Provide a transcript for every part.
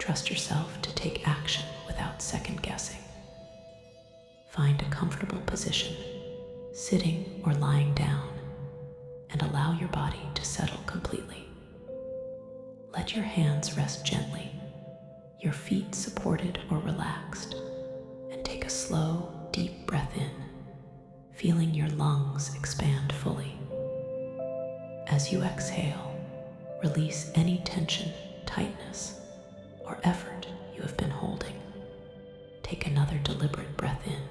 Trust yourself to take action without second guessing. Find a comfortable position, sitting or lying down, and allow your body to settle completely. Let your hands rest gently, your feet supported or relaxed, and take a slow, deep breath in, feeling your lungs expand fully. As you exhale, release any tension, tightness, or effort you have been holding. Take another deliberate breath in,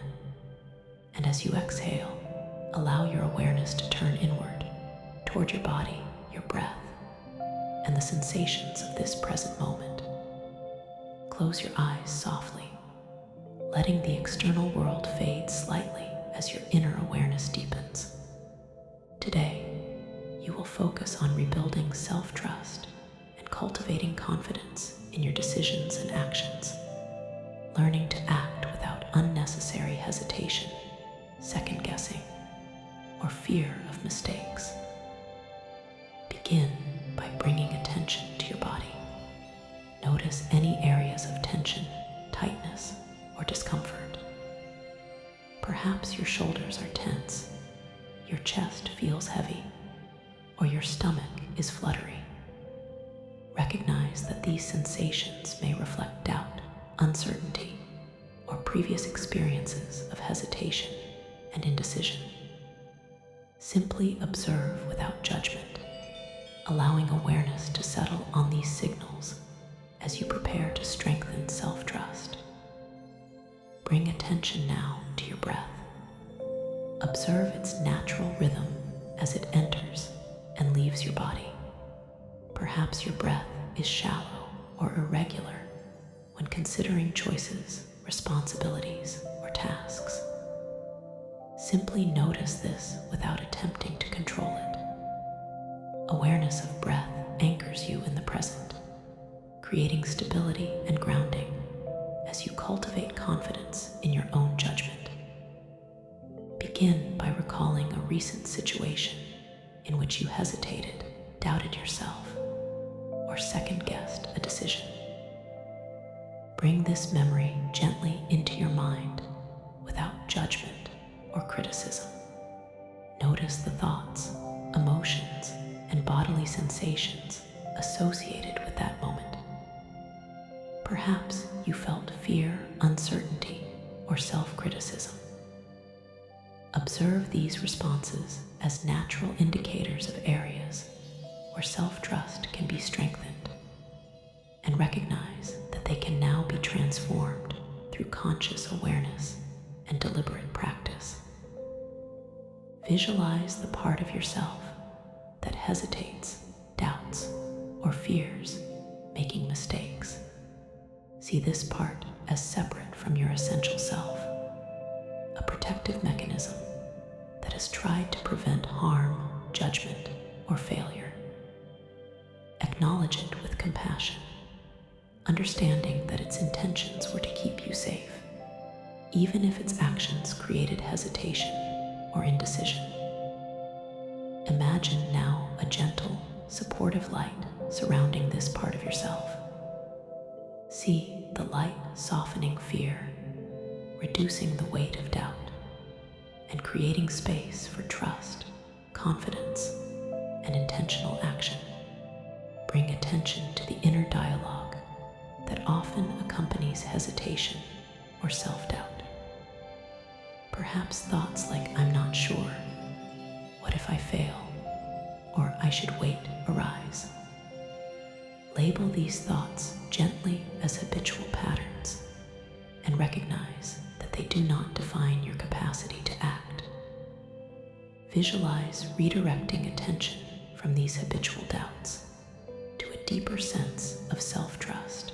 and as you exhale, allow your awareness to turn inward, toward your body, your breath, and the sensations of this present moment. Close your eyes softly, letting the external world fade slightly as your inner awareness deepens. Today, you will focus on rebuilding self-trust and cultivating confidence in your decisions and actions, learning to act without unnecessary hesitation, second-guessing, or fear of mistakes. Begin by bringing attention to your body. Notice any areas of tension, tightness, or discomfort. Perhaps your shoulders are tense, your chest feels heavy, or your stomach is fluttery. Recognize that these sensations may reflect doubt, uncertainty, or previous experiences of hesitation and indecision. Simply observe without judgment, allowing awareness to settle on these signals as you prepare to strengthen self-trust. Bring attention now to your breath. Observe its natural rhythm as it enters and leaves your body. Perhaps your breath is shallow or irregular when considering choices, responsibilities, or tasks. Simply notice this without attempting to control it. Awareness of breath anchors you in the present, creating stability and grounding as you cultivate confidence in your own judgment. Begin by recalling a recent situation in which you hesitated, doubted yourself, or second-guessed a decision. Bring this memory gently into your mind without judgment or criticism. Notice the thoughts, emotions, and bodily sensations associated with that moment. Perhaps you felt fear, uncertainty, or self-criticism. Observe these responses as natural indicators of areas where self-trust can be strengthened, and recognize that they can now be transformed through conscious awareness and deliberate practice. Visualize the part of yourself that hesitates, doubts, or fears making mistakes. See this part as separate from your essential self, a protective mechanism that has tried to prevent harm, judgment, or failure. Acknowledge it with compassion, understanding that its intentions were to keep you safe, even if its actions created hesitation or indecision. Imagine now a gentle, supportive light surrounding this part of yourself. See the light softening fear, reducing the weight of doubt, and creating space for trust, confidence, and intentional action. Bring attention to the inner dialogue that often accompanies hesitation or self-doubt. Perhaps thoughts like, "I'm not sure," "What if I fail?" or "I should wait" arise. Label these thoughts gently as habitual patterns and recognize that they do not define your capacity to act. Visualize redirecting attention from these habitual doubts to a deeper sense of self-trust.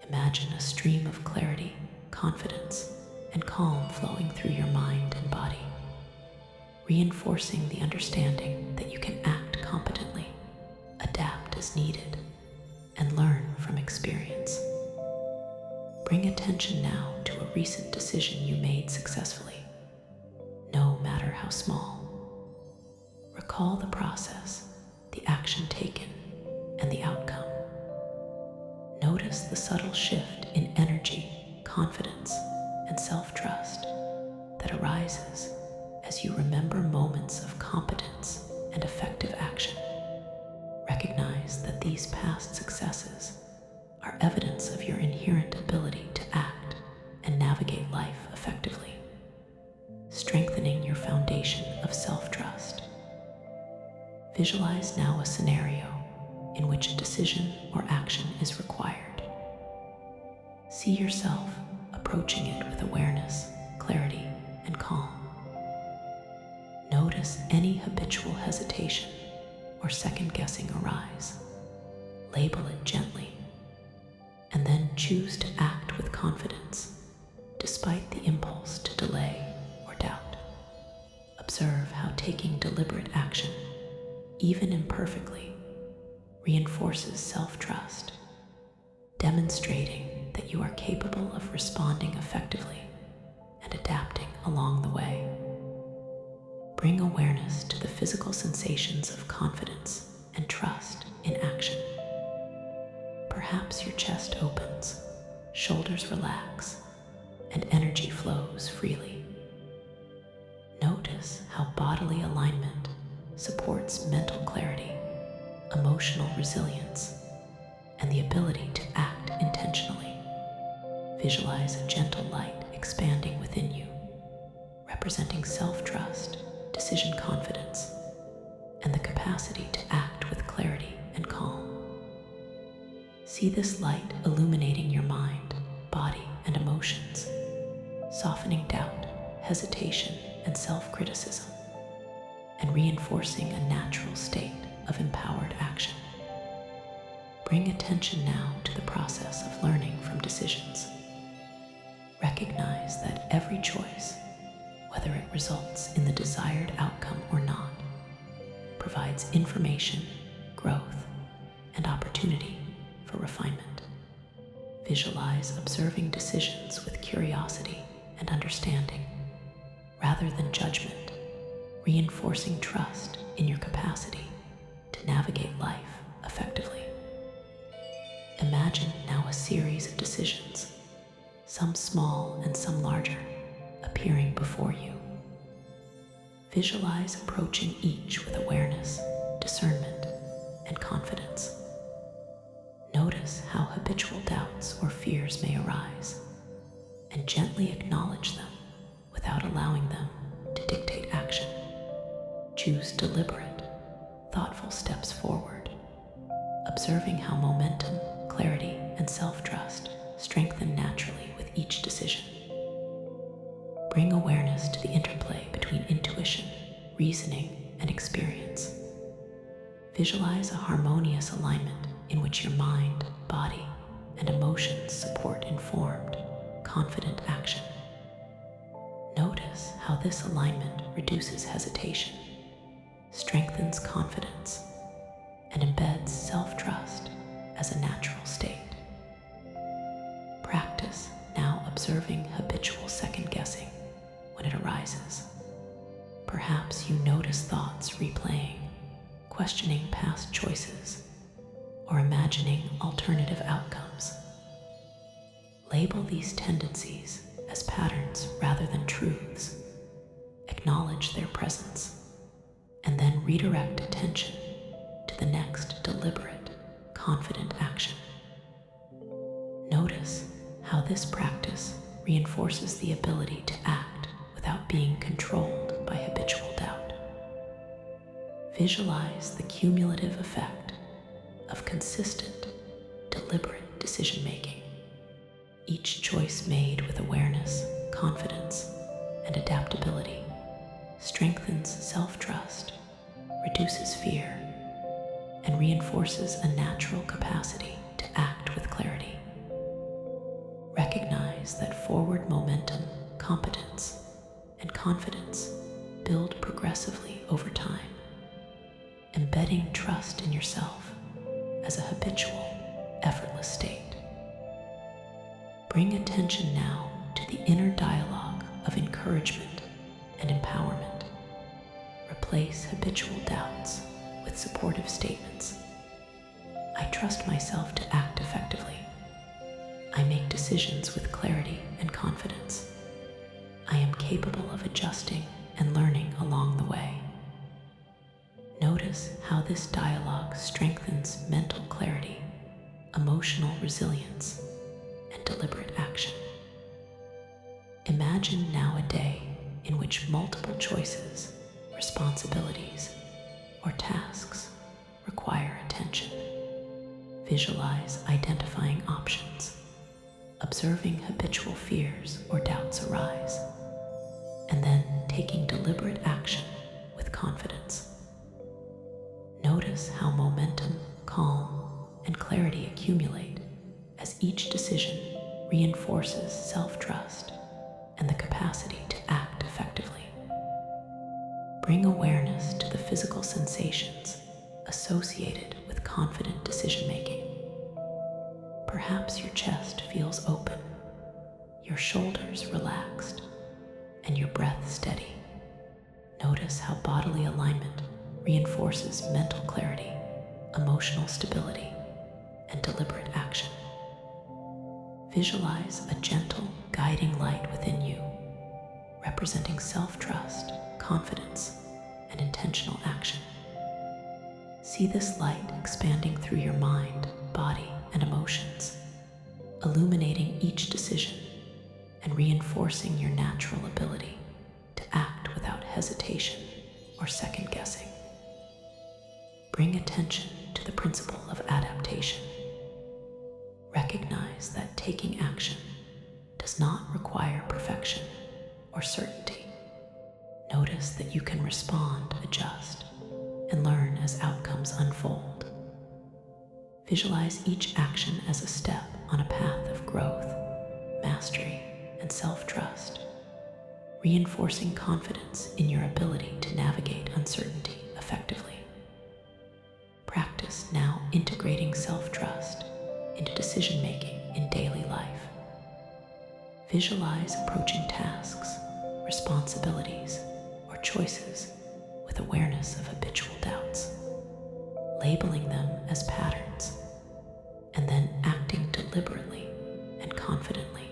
Imagine a stream of clarity, confidence, and calm flowing through your mind and body, reinforcing the understanding that you can act competently, adapt as needed, and learn from experience. Bring attention now to a recent decision you made successfully, no matter how small. Recall the process, the action taken, and the outcome. Notice the subtle shift in energy, confidence, and self-trust that arises as you remember moments of competence and effective action. Recognize that these past successes are evidence of your inherent ability to act and navigate life effectively, strengthening your foundation of self-trust. Visualize now a scenario in which a decision or action is required. See yourself approaching it with awareness, clarity, and calm. Notice any habitual hesitation or second-guessing arise. Label it gently, and then choose to act with confidence, despite the impulse to delay or doubt. Observe how taking deliberate action, even imperfectly, reinforces self-trust, demonstrating that you are capable of responding effectively and adapting along the way. Bring awareness to the physical sensations of confidence and trust in action. Perhaps your chest opens, shoulders relax, and energy flows freely. Notice how bodily alignment supports mental clarity, emotional resilience, and the ability to act intentionally. Visualize a gentle light expanding within you, representing self-trust, decision confidence, and the capacity to act with clarity and calm. See this light illuminating your mind, body, and emotions, softening doubt, hesitation, and self-criticism, and reinforcing a natural state of empowered action. Bring attention now to the process of learning from decisions. Recognize that every choice, whether it results in the desired outcome or not, provides information, growth, and opportunity for refinement. Visualize observing decisions with curiosity and understanding, rather than judgment, reinforcing trust in your capacity to navigate life effectively. Imagine now a series of decisions, some small and some larger, appearing before you. Visualize approaching each with awareness, discernment, and confidence. Notice how habitual doubts or fears may arise, and gently acknowledge them without allowing them to dictate action. Choose deliberate, thoughtful steps forward, observing how momentum, clarity, and self-trust strengthen naturally with each decision. Bring awareness to the interplay between intuition, reasoning, and experience. Visualize a harmonious alignment in which your mind, body, and emotions support informed, confident action. Notice how this alignment reduces hesitation, strengthens confidence, and embeds self-trust as a natural state. Practice now observing habitual second-guessing when it arises. Perhaps you notice thoughts replaying, questioning past choices, or imagining alternative outcomes. Label these tendencies as patterns rather than truths. Acknowledge their presence, and then redirect attention to the next deliberate, confident action. Notice how this practice reinforces the ability to act without being controlled by habitual doubt. Visualize the cumulative effect of consistent, deliberate decision-making. Each choice made with awareness, confidence, and adaptability strengthens self-trust, reduces fear, and reinforces a natural capacity to act with clarity. Recognize that forward momentum, competence, and confidence build progressively over time, embedding trust in yourself as a habitual, effortless state. Bring attention now to the inner dialogue of encouragement and empowerment. Replace habitual doubts with supportive statements. I trust myself to act effectively, I make decisions with clarity and confidence. I am capable of adjusting and learning along the way. Notice how this dialogue strengthens mental clarity, emotional resilience, and deliberate action. Imagine now a day in which multiple choices, responsibilities, or tasks require attention. Visualize identifying options, observing habitual fears or doubts arise, and then taking deliberate action with confidence. Notice how momentum, calm, and clarity accumulate as each decision reinforces self-trust and the capacity to act effectively. Bring awareness to the physical sensations associated with confident decision-making. Perhaps your chest feels open, your shoulders relaxed, and your breath steady. Notice how bodily alignment reinforces mental clarity, emotional stability, and deliberate action. Visualize a gentle, guiding light within you, representing self-trust, confidence, and intentional action. See this light expanding through your mind, body, and emotions, illuminating each decision and reinforcing your natural ability to act without hesitation or second-guessing. Bring attention to the principle of adaptation. Recognize that taking action does not require perfection or certainty. Notice that you can respond, adjust, and learn as outcomes unfold. Visualize each action as a step on a path of growth, mastery, and self-trust, reinforcing confidence in your ability to navigate uncertainty effectively. Practice now integrating self-trust into decision-making in daily life. Visualize approaching tasks, responsibilities, or choices with awareness of habitual doubts, labeling them as patterns, and then acting deliberately and confidently.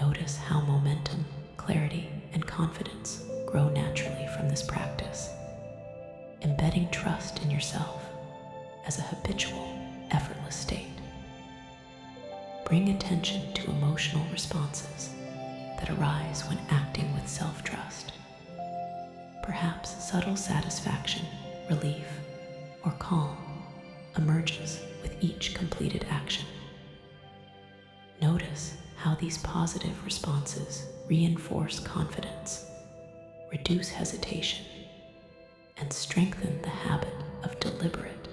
Notice how momentum, clarity, and confidence grow naturally from this practice, embedding trust in yourself as a habitual, effortless state. Bring attention to emotional responses that arise when acting with self-trust. Perhaps subtle satisfaction, relief, or calm emerges with each completed action. Notice how these positive responses reinforce confidence, reduce hesitation, and strengthen the habit of deliberate,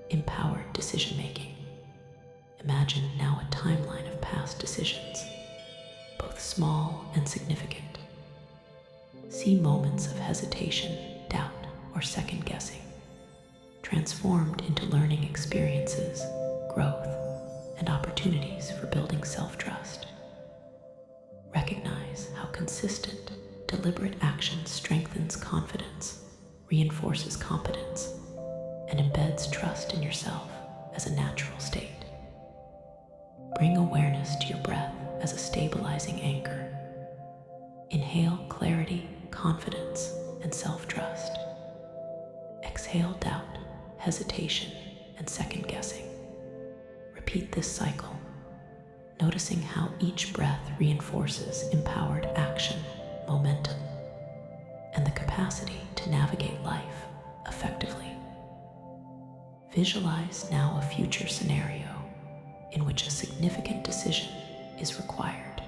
empowered decision-making. Imagine now a timeline of past decisions, both small and significant. See moments of hesitation, doubt, or second-guessing, transformed into learning experiences, growth, and opportunities for building self-trust. Recognize how consistent, deliberate action strengthens confidence, reinforces competence, and embeds trust in yourself as a natural state. Bring awareness to your breath as a stabilizing anchor. Inhale clarity, confidence, and self-trust. Exhale doubt, hesitation, and second-guessing. Repeat this cycle, noticing how each breath reinforces empowered action, momentum, and the capacity to navigate life effectively. Visualize now a future scenario in which a significant decision is required.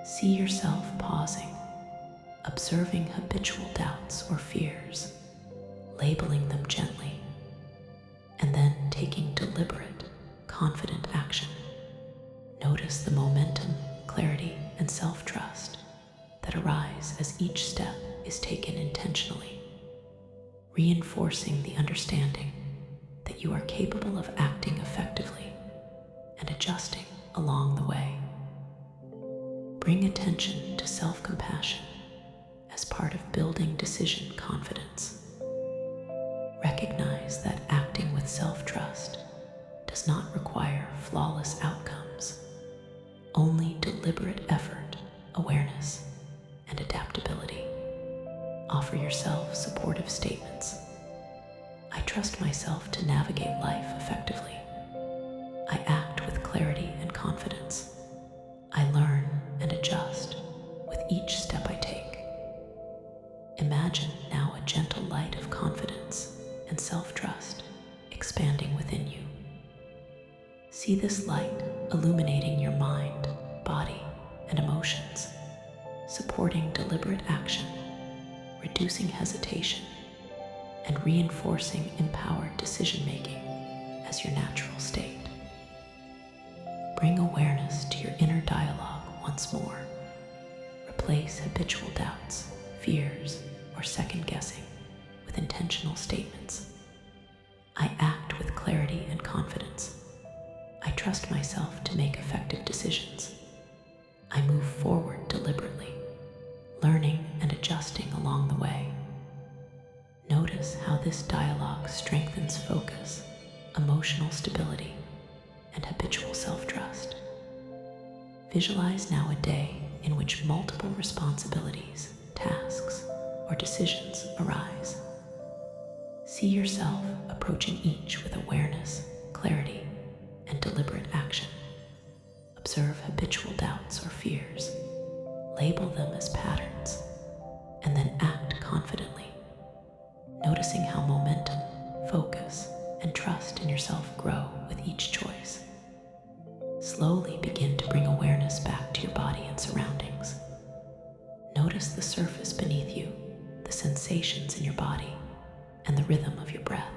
See yourself pausing, observing habitual doubts or fears, labeling them gently, and then taking deliberate, confident action. Notice the momentum, clarity, and self-trust that arise as each step is taken intentionally, reinforcing the understanding that you are capable of acting effectively and adjusting along the way. Bring attention to self-compassion as part of building decision confidence. Recognize that acting with self-trust does not require flawless outcomes. Only deliberate effort, awareness, and adaptability. Offer yourself supportive statements. I trust myself to navigate life effectively. I act with clarity and confidence. I learn and adjust with each step I take. Imagine now a gentle light of confidence and self-trust expanding within you. See this light illuminating your mind, body, and emotions, supporting deliberate action, reducing hesitation, and reinforcing empowered decision-making as your natural state. Bring awareness to your inner dialogue once more. Replace habitual doubts, fears, or second-guessing with intentional statements. I act with clarity and confidence. I trust myself to make effective decisions. I move forward deliberately, learning and adjusting along the way. Notice how this dialogue strengthens focus, emotional stability, and habitual self-trust. Visualize now a day in which multiple responsibilities, tasks, or decisions arise. See yourself approaching each with awareness, clarity, and deliberate action. Observe habitual doubts or fears. Label them as patterns, and then act confidently, noticing how momentum, focus, and trust in yourself grow with each choice. Slowly begin to bring awareness back to your body and surroundings. Notice the surface beneath you, the sensations in your body, and the rhythm of your breath.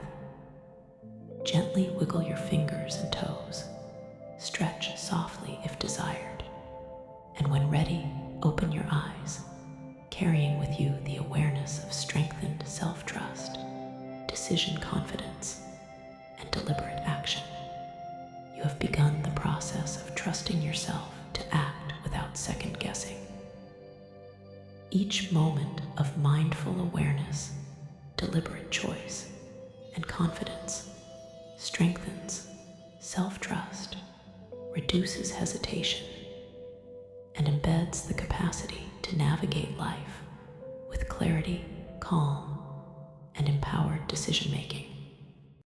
Gently wiggle your fingers and toes. Stretch softly if desired. And when ready, open your eyes, carrying with you the awareness of strengthened self-trust, decision confidence, and deliberate action. You have begun the process of trusting yourself to act without second-guessing. Each moment of mindful awareness, deliberate choice, and confidence strengthens self-trust, reduces hesitation, and embeds the capacity to navigate life with clarity, calm, and empowered decision-making.